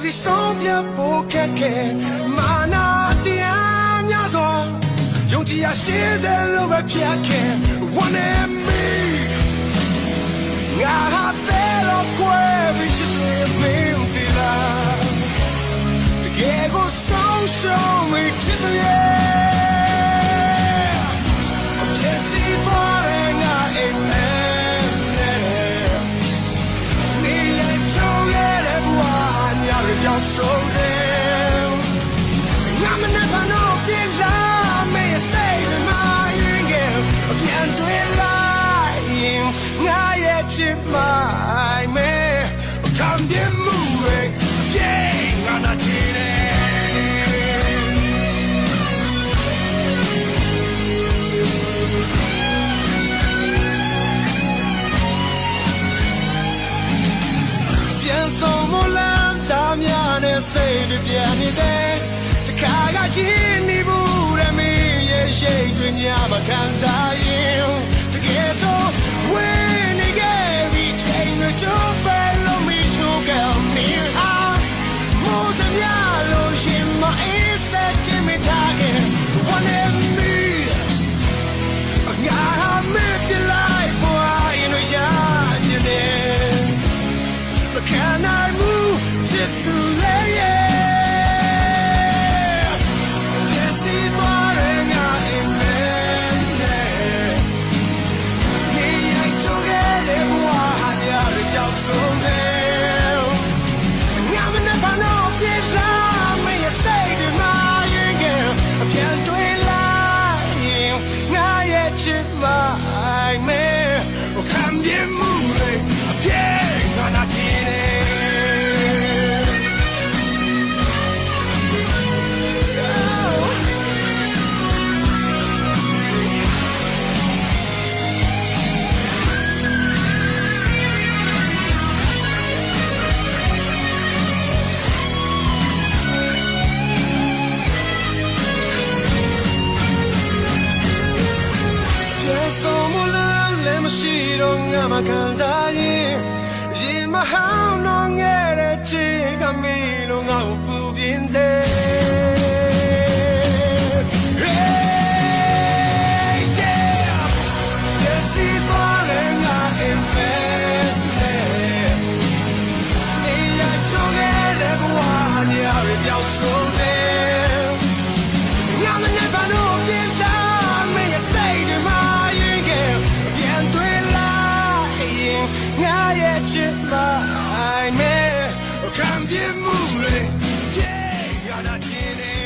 စီဆုံးပြဖို့ခက်ခဲမာနာတရားများစွာယုံကြည်ရရှင်းစလို့ပဲဖြတ်ခဲ့ One and me ငါဟာတဲ့တော့ခွဲပြီးချစ်တယ်မင်းဒီလားတကယ်ကိုဆုံးရှုံးမိချစ်တယ်ဆုံးစင်ငါမနဲ့ဘာလို့ပြလာမေးစိတ်မရင်ကပြန်တွေ့လာရင်ငါရဲ့ချစ်မိုင်မဲခံပြမှုရဲ့ပြေငါနာချစ်တယ်ပြန်ဆုံးမလားစိတ်တွေပြန်နေစေတခါကကြည့်နေဘူးရမင်းရဲ့ရှိတ်တွေညမှာခံစားရင်တကယ်ဆိုဝင်းနေခဲ့ပြီးချိန်တွေကြိုးပဲလို့မရှိကမင်းအားမိုးစမြလို့ရှင်မအေးစက်ချင်မထားခင် One and me ငါမေ့ပြလိုက်ပွားရင်ရချင်တယ်မခံနိုင်ဘူးချစ်သူမရှိတော့ငါမခံစားရင်ရင်မဟောင်းတော့ငဲ့တဲ့ချစ်ကမီလို့ငါ့ကိုပူပြင်းစေပြောင်းဆုံးတယ်ငါမနဲ့ဘာလို့ပြန်လာမင်းရဲ့စိတ်တွေမှာရင်ကပြန်တွေ့လာရင်ငါရဲ့ချစ်မိုင်မဲခံပြမှုတွေ Yeah ငါနာချင်တယ်